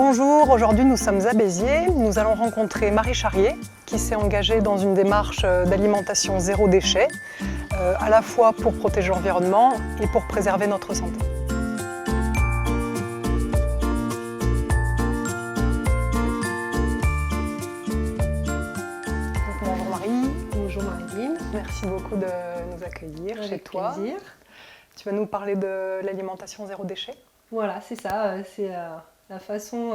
Bonjour, aujourd'hui nous sommes à Béziers. Nous allons rencontrer Marie Charrier qui s'est engagée dans une démarche d'alimentation zéro déchet, à la fois pour protéger l'environnement et pour préserver notre santé. Bonjour Marie. Bonjour Marie-Line. Merci beaucoup de nous accueillir chez toi. Plaisir. Tu vas nous parler de l'alimentation zéro déchet. Voilà, c'est ça, c'est la façon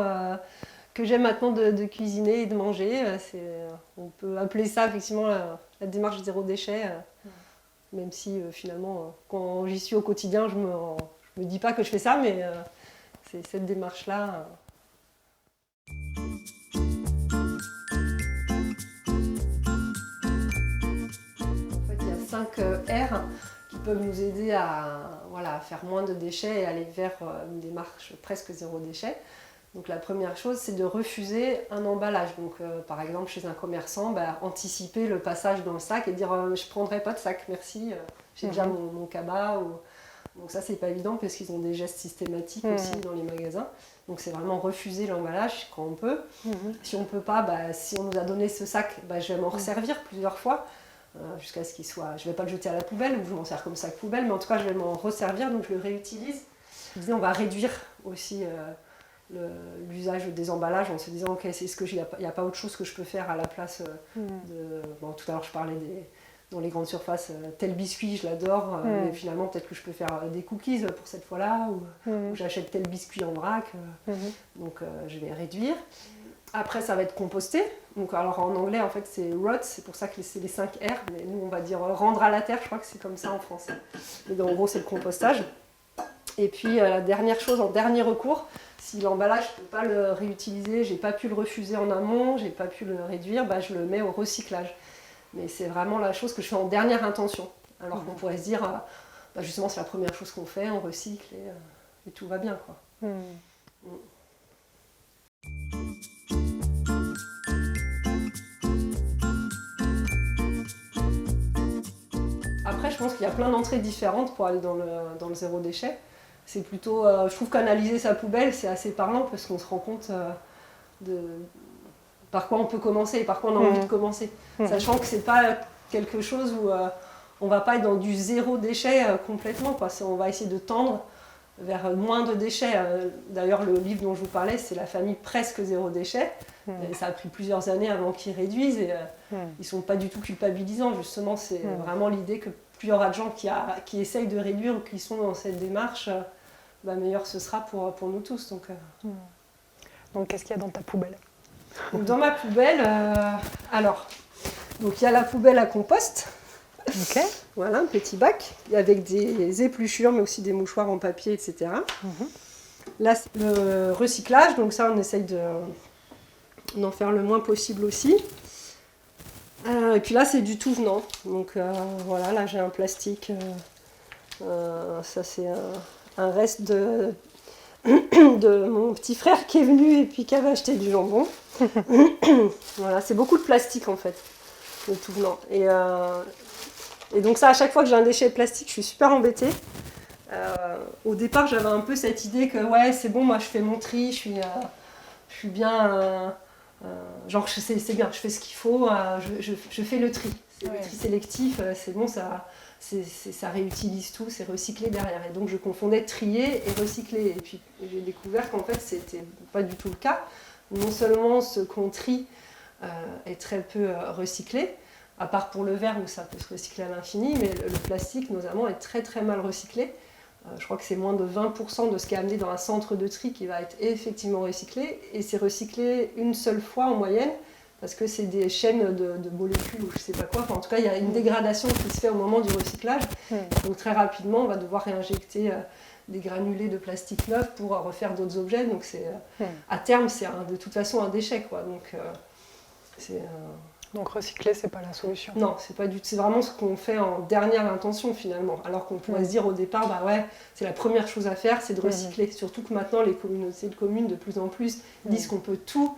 que j'aime maintenant de cuisiner et de manger. On peut appeler ça effectivement la démarche zéro déchet, même si finalement quand j'y suis au quotidien, je me dis pas que je fais ça, mais c'est cette démarche-là. En fait, il y a 5 R qui peuvent nous aider à faire moins de déchets et aller vers une démarche presque zéro déchet. Donc la première chose, c'est de refuser un emballage. Donc par exemple, chez un commerçant, anticiper le passage dans le sac et dire je ne prendrai pas de sac, merci, j'ai déjà mon cabas. Donc ça, c'est pas évident parce qu'ils ont des gestes systématiques aussi dans les magasins. Donc c'est vraiment refuser l'emballage quand on peut. Si on ne peut pas, si on nous a donné ce sac, je vais m'en resservir plusieurs fois. Jusqu'à ce qu'il soit... Je ne vais pas le jeter à la poubelle, ou je m'en sers comme sac poubelle, mais en tout cas je vais m'en resservir, donc je le réutilise. On va réduire aussi l'usage des emballages en se disant ok, est-ce qu'il n'y a pas autre chose que je peux faire à la place de... Bon, tout à l'heure je parlais dans les grandes surfaces, tel biscuit je l'adore, mais finalement peut-être que je peux faire des cookies pour cette fois-là, ou j'achète tel biscuit en vrac, donc je vais réduire. Après, ça va être composté. Donc, alors en anglais, en fait, c'est rot, c'est pour ça que c'est les 5 R, mais nous, on va dire rendre à la terre, je crois que c'est comme ça en français. Mais en gros, c'est le compostage. Et puis, la dernière chose, en dernier recours, si l'emballage, je ne peux pas le réutiliser, je n'ai pas pu le refuser en amont, je n'ai pas pu le réduire, je le mets au recyclage. Mais c'est vraiment la chose que je fais en dernière intention. Alors qu'on pourrait se dire, justement, c'est la première chose qu'on fait, on recycle et tout va bien, quoi. Après, je pense qu'il y a plein d'entrées différentes pour aller dans le zéro déchet. C'est plutôt, je trouve qu'analyser sa poubelle, c'est assez parlant parce qu'on se rend compte de par quoi on peut commencer et par quoi on a envie de commencer. Sachant que c'est pas quelque chose où on va pas être dans du zéro déchet complètement, quoi. On va essayer de tendre vers moins de déchets. D'ailleurs, le livre dont je vous parlais, c'est La famille presque zéro déchet. Et ça a pris plusieurs années avant qu'ils réduisent et ils ne sont pas du tout culpabilisants. Justement, c'est vraiment l'idée que plus il y aura de gens qui essayent de réduire ou qui sont dans cette démarche, meilleur ce sera pour nous tous. Donc qu'est-ce qu'il y a dans ta poubelle? Donc, dans ma poubelle, donc il y a la poubelle à compost. Okay. Voilà, un petit bac avec des épluchures, mais aussi des mouchoirs en papier, etc. Là, c'est le recyclage, donc ça, on essaye d'en faire le moins possible aussi. Et puis là, c'est du tout venant. Donc voilà, là, j'ai un plastique. Ça, c'est un reste de mon petit frère qui est venu et puis qui avait acheté du jambon. Voilà, c'est beaucoup de plastique, en fait, le tout venant. Et donc ça, à chaque fois que j'ai un déchet de plastique, je suis super embêtée. Au départ, j'avais un peu cette idée que ouais, c'est bon, moi je fais mon tri, je suis bien, genre c'est bien, je fais ce qu'il faut, je fais le tri. C'est le tri sélectif, c'est bon, ça réutilise tout, c'est recyclé derrière. Et donc je confondais trier et recycler. Et puis j'ai découvert qu'en fait, c'était pas du tout le cas. Non seulement ce qu'on trie est très peu recyclé, à part pour le verre où ça peut se recycler à l'infini, mais le plastique notamment est très très mal recyclé. Je crois que c'est moins de 20% de ce qui est amené dans un centre de tri qui va être effectivement recyclé, et c'est recyclé une seule fois en moyenne, parce que c'est des chaînes de molécules ou je sais pas quoi. En tout cas, il y a une dégradation qui se fait au moment du recyclage. Donc très rapidement, on va devoir réinjecter des granulés de plastique neuf pour refaire d'autres objets. Donc à terme, c'est de toute façon un déchet, quoi. Donc recycler, c'est pas la solution. Non, c'est vraiment ce qu'on fait en dernière intention finalement. Alors qu'on pourrait se dire au départ, c'est la première chose à faire, c'est de recycler. Surtout que maintenant, les communautés de communes de plus en plus disent qu'on peut tout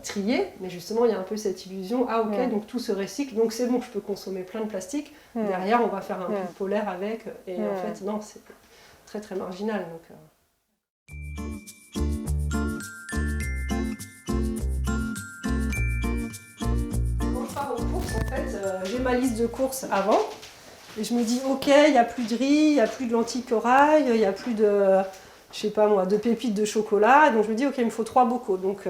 trier, mais justement, il y a un peu cette illusion, donc tout se recycle, donc c'est bon, je peux consommer plein de plastique. Derrière, on va faire un pull polaire avec, et en fait, non, c'est très très marginal. Donc, En fait, j'ai ma liste de courses avant. Et je me dis, ok, il n'y a plus de riz, il n'y a plus de lentilles corail, il n'y a plus de, je sais pas moi, de pépites de chocolat. Donc je me dis, ok, il me faut 3 bocaux. Donc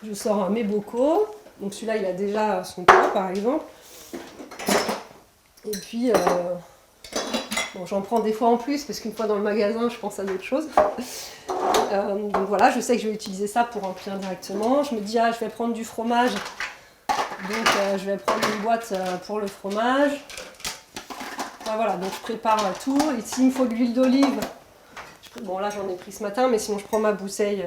je sors mes bocaux. Donc celui-là, il a déjà son poids, par exemple. Et puis, bon, j'en prends des fois en plus, parce qu'une fois dans le magasin, je pense à d'autres choses. Donc voilà, je sais que je vais utiliser ça pour remplir directement. Je me dis, ah, je vais prendre du fromage. Donc je vais prendre une boîte pour le fromage. Enfin, voilà, donc je prépare tout. Et s'il me faut de l'huile d'olive, bon là j'en ai pris ce matin, mais sinon je prends ma bouteille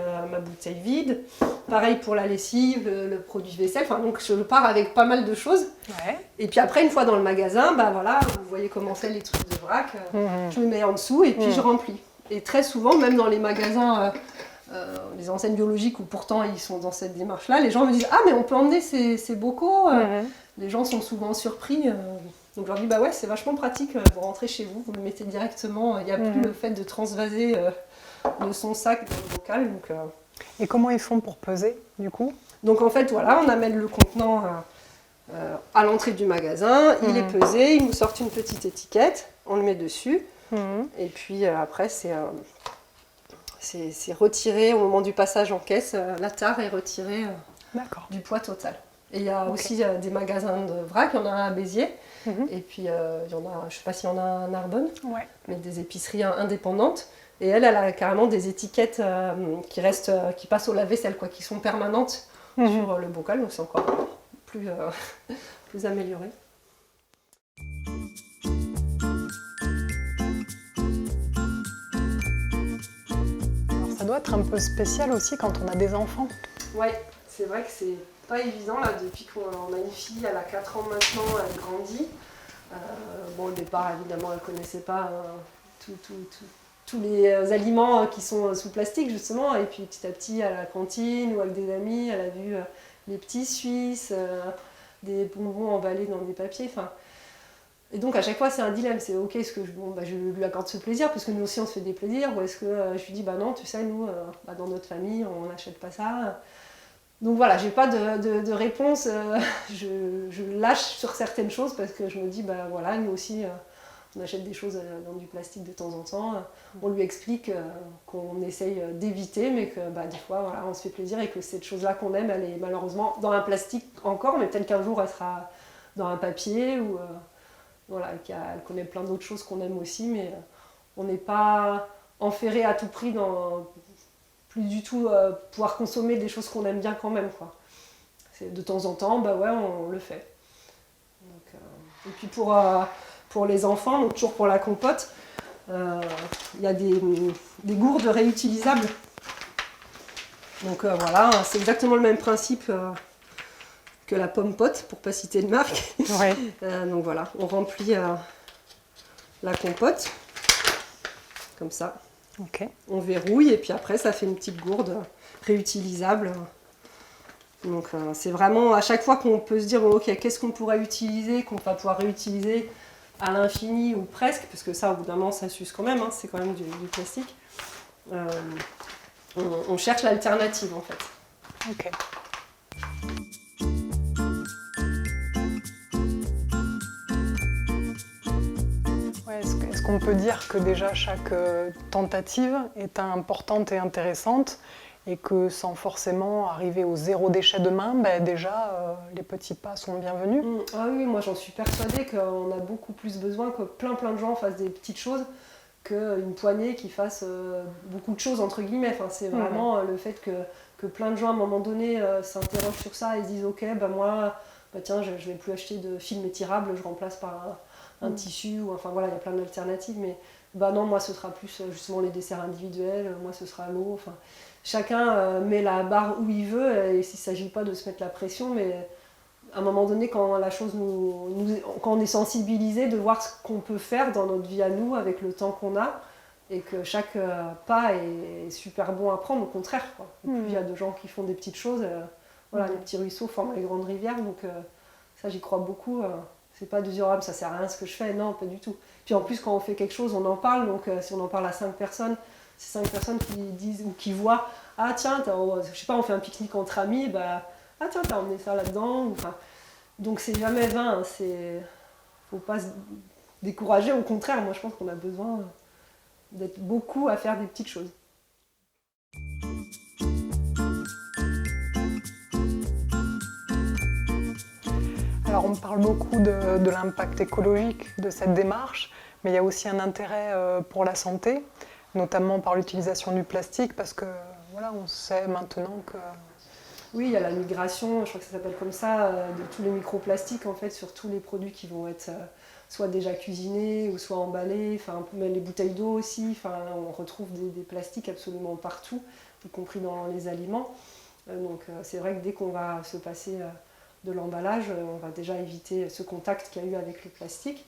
vide. Pareil pour la lessive, le produit vaisselle. Enfin, donc je pars avec pas mal de choses. Ouais. Et puis après, une fois dans le magasin, bah voilà, vous voyez comment c'est les trucs de vrac. Je me mets en dessous et puis je remplis. Et très souvent, même dans les magasins, les enseignes biologiques où pourtant ils sont dans cette démarche-là, les gens me disent « Ah, mais on peut emmener ces bocaux ?» Les gens sont souvent surpris. Donc je leur dis « Bah ouais, c'est vachement pratique, vous rentrez chez vous, vous le mettez directement, il n'y a plus le fait de transvaser de son sac dans le bocal. » Et comment ils font pour peser, du coup? Donc en fait, voilà, on amène le contenant à l'entrée du magasin, il est pesé, ils nous sortent une petite étiquette, on le met dessus, et puis après c'est retiré au moment du passage en caisse, la tare est retirée du poids total. Et il y a aussi des magasins de vrac, il y en a un à Béziers, et puis il y en a, je ne sais pas s'il y en a un à Narbonne, mais des épiceries indépendantes. Et elle a carrément des étiquettes qui passent au lave-vaisselle, qui sont permanentes sur le bocal, donc c'est encore plus amélioré. Alors, ça doit être un peu spécial aussi quand on a des enfants. Ouais, c'est vrai que c'est pas évident là, depuis qu'on a une fille, elle a 4 ans maintenant, elle grandit. Bon, au départ, évidemment, elle connaissait pas tous les aliments qui sont sous plastique justement, et puis petit à petit à la cantine ou avec des amis, elle a vu les petits Suisses, des bonbons emballés dans des papiers, enfin. Et donc à chaque fois c'est un dilemme, c'est ok, est-ce que je lui accorde ce plaisir, parce que nous aussi on se fait des plaisirs, ou est-ce que je lui dis bah non, tu sais, nous dans notre famille on n'achète pas ça. Donc voilà, j'ai pas de réponse, je lâche sur certaines choses parce que je me dis bah voilà, nous aussi on achète des choses dans du plastique de temps en temps, on lui explique qu'on essaye d'éviter, mais que des fois voilà, on se fait plaisir et que cette chose-là qu'on aime, elle est malheureusement dans un plastique encore, mais peut-être qu'un jour elle sera dans un papier, ou voilà, elle connaît plein d'autres choses qu'on aime aussi, mais on n'est pas enferré à tout prix dans plus du tout pouvoir consommer des choses qu'on aime bien quand même, quoi. De temps en temps, bah ouais, on le fait. Donc, et puis pour les enfants, donc toujours pour la compote, il y a des gourdes réutilisables. Donc voilà, c'est exactement le même principe que la pomme pote, pour pas citer de marque. Ouais. Donc voilà, on remplit la compote, comme ça. Ok. On verrouille et puis après ça fait une petite gourde réutilisable. Donc c'est vraiment à chaque fois qu'on peut se dire ok, qu'est-ce qu'on pourrait utiliser, qu'on va pouvoir réutiliser à l'infini ou presque, parce que ça au bout d'un moment ça s'use quand même, c'est quand même du plastique. On cherche l'alternative en fait. Ok. Ouais, est-ce qu'on peut dire que déjà chaque tentative est importante et intéressante, et que sans forcément arriver au zéro déchet demain, déjà les petits pas sont bienvenus? Ah oui, moi j'en suis persuadée qu'on a beaucoup plus besoin que plein de gens fassent des petites choses qu'une poignée qui fasse beaucoup de choses entre guillemets. Enfin, c'est vraiment le fait que plein de gens à un moment donné s'interrogent sur ça et se disent ok, moi tiens, je vais plus acheter de film étirable, je remplace par un tissu, ou enfin voilà, il y a plein d'alternatives, mais non, moi ce sera plus justement les desserts individuels, moi ce sera l'eau, enfin chacun met la barre où il veut, et il ne s'agit pas de se mettre la pression, mais à un moment donné, quand la chose quand on est sensibilisé, de voir ce qu'on peut faire dans notre vie à nous avec le temps qu'on a, et que chaque pas est super bon à prendre, au contraire, quoi. Et puis il y a de gens qui font des petites choses, voilà, les petits ruisseaux forment les grandes rivières, donc ça j'y crois beaucoup. C'est pas de dire ah, ça sert à rien ce que je fais, non, pas du tout. Puis en plus quand on fait quelque chose, on en parle, donc si on en parle à 5 personnes, c'est 5 personnes qui disent ou qui voient ah tiens, je sais pas, on fait un pique-nique entre amis, ah tiens, t'as emmené ça là-dedans, enfin. Donc c'est jamais vain, faut pas se décourager, au contraire, moi je pense qu'on a besoin d'être beaucoup à faire des petites choses. Alors on parle beaucoup de l'impact écologique de cette démarche, mais il y a aussi un intérêt pour la santé, notamment par l'utilisation du plastique, parce que voilà, on sait maintenant que... Oui, il y a la migration, je crois que ça s'appelle comme ça, de tous les microplastiques en fait, sur tous les produits qui vont être soit déjà cuisinés ou soit emballés, enfin, même les bouteilles d'eau aussi, enfin, on retrouve des plastiques absolument partout, y compris dans les aliments. Donc c'est vrai que dès qu'on va se passer de l'emballage, on va déjà éviter ce contact qu'il y a eu avec le plastique.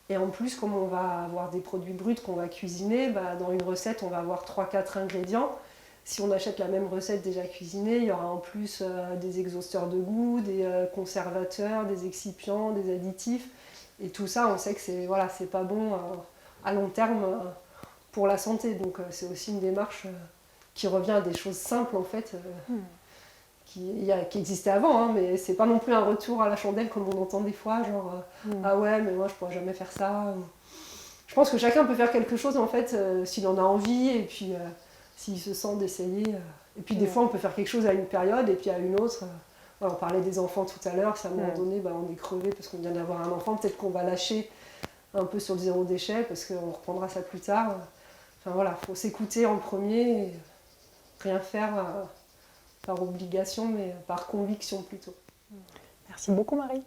Et en plus, comme on va avoir des produits bruts qu'on va cuisiner, dans une recette, on va avoir 3-4 ingrédients. Si on achète la même recette déjà cuisinée, il y aura en plus des exhausteurs de goût, des conservateurs, des excipients, des additifs. Et tout ça, on sait que c'est pas bon à long terme pour la santé. Donc c'est aussi une démarche qui revient à des choses simples en fait, qui existaient avant, hein, mais c'est pas non plus un retour à la chandelle comme on entend des fois, genre ah ouais, mais moi je pourrais jamais faire ça. Je pense que chacun peut faire quelque chose en fait s'il en a envie et puis s'il se sent d'essayer. Et puis des fois on peut faire quelque chose à une période et puis à une autre. Voilà, on parlait des enfants tout à l'heure, si à un moment donné on est crevé parce qu'on vient d'avoir un enfant, peut-être qu'on va lâcher un peu sur le zéro déchet parce qu'on reprendra ça plus tard. Enfin voilà, il faut s'écouter en premier et rien faire par obligation mais par conviction plutôt. Merci beaucoup Marie.